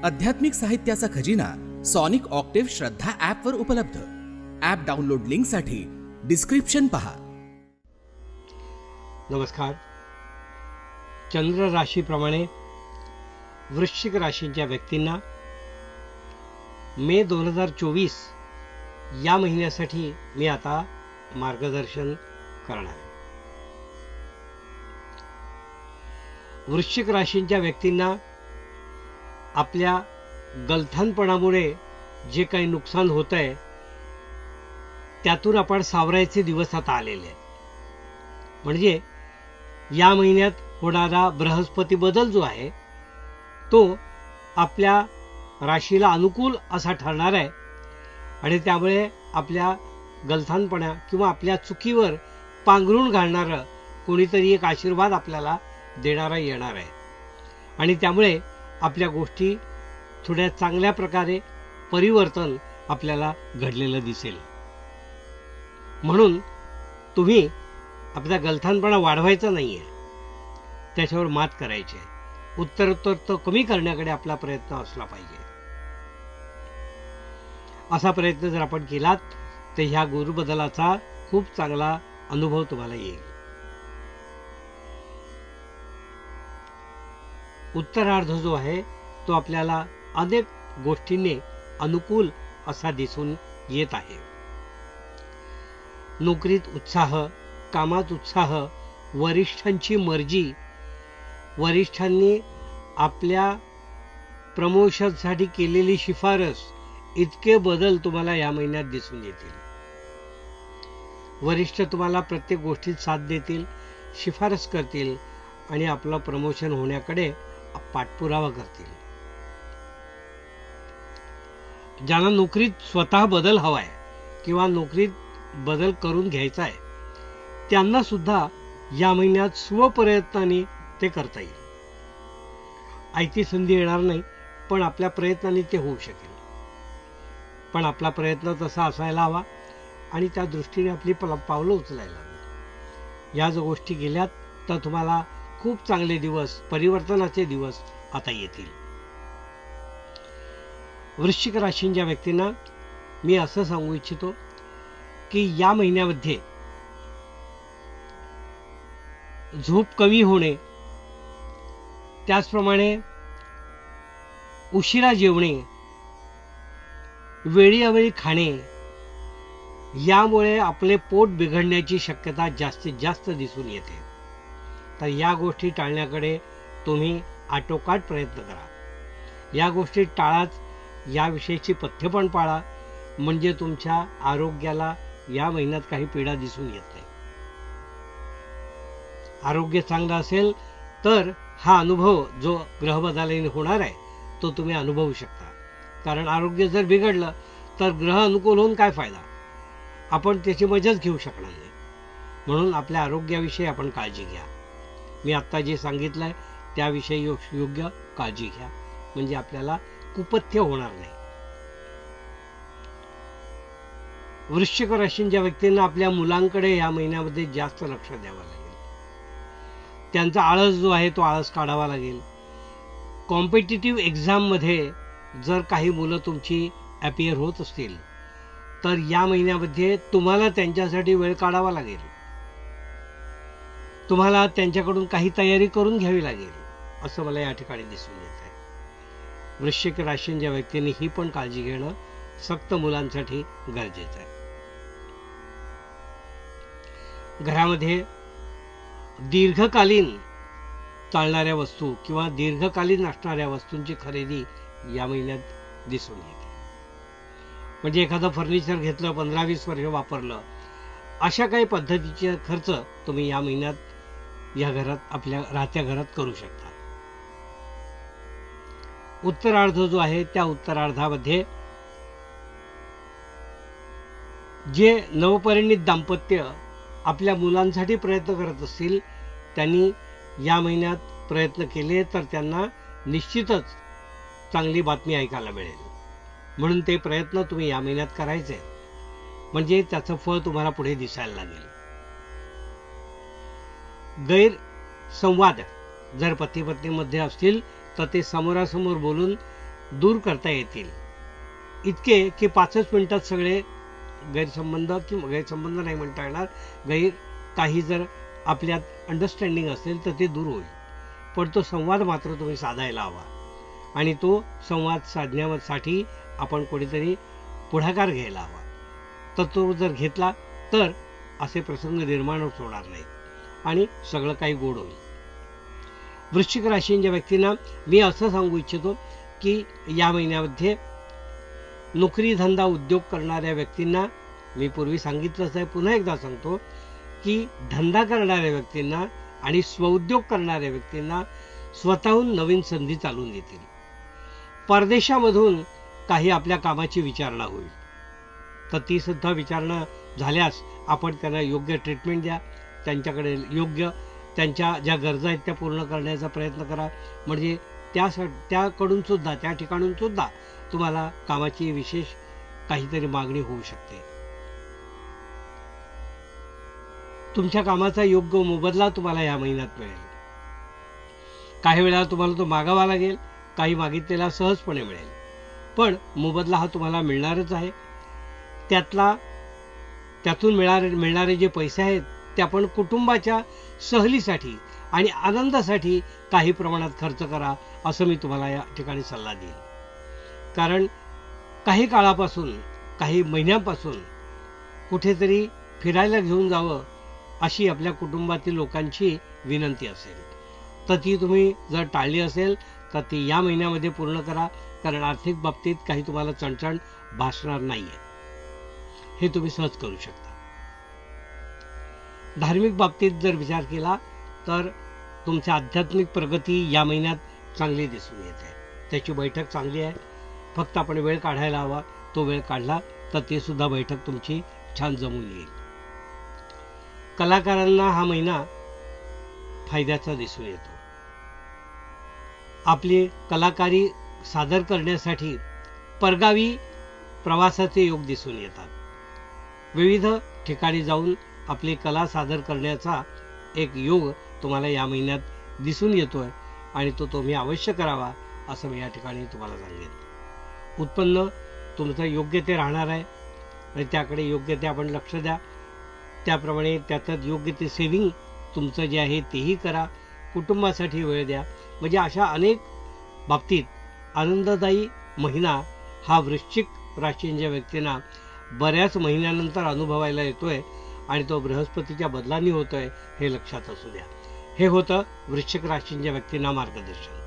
आध्यात्मिक साहित्याचा खजिना सॉनिक ऑक्टेव्ह श्रद्धा ॲपवर उपलब्ध. ॲप डाउनलोड लिंकसाठी डिस्क्रिप्शन पहा. नमस्कार. चंद्र राशीप्रमाणे वृश्चिक राशीच्या व्यक्तींना मे 2024 या महिन्यासाठी मी आता मार्गदर्शन करणार आहे. वृश्चिक राशीच्या व्यक्तींना आपल्या गलथानपणामुळे जे काही नुकसान होत आहे त्यातून आपण सावरायचे दिवस आता आलेले आहेत. म्हणजे या महिन्यात होणारा बृहस्पती बदल जो आहे तो आपल्या राशीला अनुकूल असा ठरणार आहे आणि त्यामुळे आपल्या गलथानपणा किंवा आपल्या चुकीवर पांघरून घालणारं कोणीतरी एक आशीर्वाद आपल्याला देणारा येणार आहे आणि त्यामुळे आपल्या गोष्टी थोड्या चांगल्या प्रकारे परिवर्तन आपल्याला घडलेलं दिसेल. म्हणून तुम्ही आपला गलथानपणा वाढवायचा नाहीये, त्याच्यावर मात करायची आहे. उत्तरोत्तर तो कमी करण्याकडे आपला प्रयत्न असला पाहिजे. असा प्रयत्न जर आपण केलात तर ह्या गुरुबदलाचा खूप चांगला अनुभव तुम्हाला येईल. उत्तरार्ध जो आहे तो आपल्याला अनेक गोष्टींनी अनुकूल असा दिसून येत आहे. नोकरीत उत्साह, कामात उत्साह, वरिष्ठांची मर्जी, वरिष्ठांनी आपल्या प्रमोशनसाठी केलेली शिफारस, इतके बदल तुम्हाला या महिन्यात दिसून येतील. वरिष्ठ तुम्हाला प्रत्येक गोष्टीत साथ देतील, शिफारस करतील आणि आपलं प्रमोशन होण्याकडे पाठपुरावा करतील. ज्यांना नोकरीत स्वतः बदल हवाय किंवा नोकरीत बदल करून घ्यायचा आहे त्यांना सुद्धा या महिन्यात स्वप्रयत्नाने ते करता येईल. आयती संधी येणार नाही पण आपल्या प्रयत्नाने ते होऊ शकेल. पण आपला प्रयत्न तसा असायला हवा आणि त्या दृष्टीने आपली पावलं उचलायला हवी. या जर गोष्टी गेल्यात तर तुम्हाला खूप चांगले दिवस, परिवर्तनाचे दिवस आता येतील. वृश्चिक राशीच्या व्यक्तींना मी असं सांगू इच्छितो की या महिन्यामध्ये झोप कमी होणे, त्याचप्रमाणे उशिरा जेवणे, वेळीअवेळी खाणे यामुळे आपले पोट बिघडण्याची शक्यता जास्तीत जास्त दिसून येते. तर या गोष्टी टाळण्याकडे तुम्ही आटोकाट प्रयत्न करा. या गोष्टी टाळाच, याविषयीची पथ्य पण पाळा, म्हणजे तुमच्या आरोग्याला या महिन्यात काही पीडा दिसून येत नाही. आरोग्य चांगलं असेल तर हा अनुभव जो ग्रहबदलाने होणार आहे तो तुम्ही अनुभवू शकता. कारण आरोग्य जर बिघडलं तर ग्रह अनुकूल होऊन काय फायदा, आपण त्याची मजाच घेऊ शकणार नाही. म्हणून आपल्या आरोग्याविषयी आपण काळजी घ्या. मी आत्ता जे सांगितलंय त्याविषयी योग्य काळजी घ्या, म्हणजे आपल्याला कुपथ्य होणार नाही. वृश्चिक राशीच्या व्यक्तींना आपल्या मुलांकडे या महिन्यामध्ये जास्त लक्ष द्यावं लागेल. त्यांचा आळस जो आहे तो आळस काढावा लागेल. कॉम्पिटिटिव्ह एक्झाममध्ये जर काही मुलं तुमची अपीअर होत असतील तर या महिन्यामध्ये तुम्हाला त्यांच्यासाठी वेळ काढावा लागेल. तुम्हाला त्यांच्याकडून काही तयारी करून घ्यावी लागेल असं मला या ठिकाणी दिसून येत आहे. वृश्चिक राशीच्या व्यक्तींनी ही पण काळजी घेणं सक्त मुलांसाठी गरजेचं आहे. घरामध्ये दीर्घकालीन चालणाऱ्या वस्तू किंवा दीर्घकालीन असणाऱ्या वस्तूंची खरेदी या महिन्यात दिसून येते. म्हणजे एखादं फर्निचर घेतलं, 15-20 वर्ष वापरलं, अशा काही पद्धतीचे खर्च तुम्ही या महिन्यात या घरात, आपल्या राहत्या घरात करू शकता. उत्तरार्ध जो आहे त्या उत्तरार्धामध्ये जे नवपरिणित दाम्पत्य आपल्या मुलांसाठी प्रयत्न करत असतील त्यांनी या महिन्यात प्रयत्न केले तर त्यांना निश्चितच चांगली बातमी ऐकायला मिळेल. म्हणून ते प्रयत्न तुम्ही या महिन्यात करायचे, म्हणजे त्याचं फळ तुम्हाला पुढे दिसायला लागेल. गैरसंवाद जर पती पत्नीमध्ये असतील तर ते समोरासमोर बोलून दूर करता येतील. इतके की 5च मिनिटात सगळे गैरसंबंध किंवा गैरसंबंध नाही म्हणता येणार, काही जर आपल्यात अंडरस्टँडिंग असेल तर ते दूर होईल. पण तो संवाद मात्र तुम्ही साधायला हवा आणि तो संवाद साधण्यासाठी आपण कोणीतरी पुढाकार घ्यायला हवा. तर तो जर घेतला तर असे प्रसंग निर्माणच होणार नाहीत आणि सगळं काही गोड होईल. वृश्चिक राशीच्या व्यक्तींना मी असं सांगू इच्छितो की या महिन्यामध्ये नोकरी धंदा उद्योग करणाऱ्या व्यक्तींना, मी पूर्वी सांगितलंच आहे, पुन्हा एकदा सांगतो की धंदा करणाऱ्या व्यक्तींना आणि स्वउद्योग करणाऱ्या व्यक्तींना स्वतःहून नवीन संधी चालून येतील. परदेशामधून काही आपल्या कामाची विचारणा होईल, तर ती सुद्धा विचारणा झाल्यास आपण त्यांना योग्य ट्रीटमेंट द्या, त्यांच्याकडे योग्य त्यांच्या ज्या गरजा आहेत त्या पूर्ण करण्याचा प्रयत्न करा. म्हणजे त्याकडून सुद्धा, त्या ठिकाणून सुद्धा तुम्हाला कामाची विशेष काहीतरी मागणी होऊ शकते. तुमच्या कामाचा योग्य मोबदला तुम्हाला या महिन्यात मिळेल. काही वेळा तुम्हाला तो मागावा लागेल, काही मागितलेला सहजपणे मिळेल, पण मोबदला हा तुम्हाला मिळणारच आहे. त्यातून मिळणारे जे पैसे आहेत ते आपण कुटुंबाच्या सहलीसाठी आणि आनंदासाठी काही प्रमाणात खर्च करा, असं मी तुम्हाला या ठिकाणी सल्ला देईन. कारण काही काळापासून, काही महिन्यांपासून कुठेतरी फिरायला घेऊन जावं अशी आपल्या कुटुंबातील लोकांची विनंती असेल, तर ती तुम्ही जर टाळली असेल तर ती या महिन्यामध्ये पूर्ण करा. कारण आर्थिक बाबतीत काही तुम्हाला चणचण भासणार नाहीये, हे तुम्ही सहज करू शकता. धार्मिक बाबतीत जर विचार केला तर तुमची आध्यात्मिक प्रगती या महिन्यात चांगली दिसून येत आहे. त्याची बैठक चांगली आहे, फक्त आपण वेळ काढायला हवा. तो वेळ काढला तर ते सुद्धा बैठक तुमची छान जमून येईल. कलाकारांना हा महिना फायद्याचा दिसून येतो. आपली कलाकारी सादर करण्यासाठी परगावी प्रवासाचे योग दिसून येतात. विविध ठिकाणी जाऊन आपली कला सादर करण्याचा एक योग तुम्हाला या महिन्यात दिसून येतोय आणि तो तुम्ही अवश्य करावा, असं मी या ठिकाणी तुम्हाला सांगेन. उत्पन्न तुमचं योग्य ते राहणार आहे आणि त्याकडे योग्य ते आपण लक्ष द्या. त्याप्रमाणे त्याच्यात योग्य ते सेव्हिंग तुमचं जे आहे तेही करा. कुटुंबासाठी वेळ द्या. म्हणजे अशा अनेक बाबतीत आनंददायी महिना हा वृश्चिक राशीच्या व्यक्तींना बऱ्याच महिन्यानंतर अनुभवायला येतोय आणि तो बृहस्पतीच्या बदलांनी होतोय, हे लक्षात असू द्या. हे होतं वृश्चिक राशीच्या व्यक्तींना मार्गदर्शन.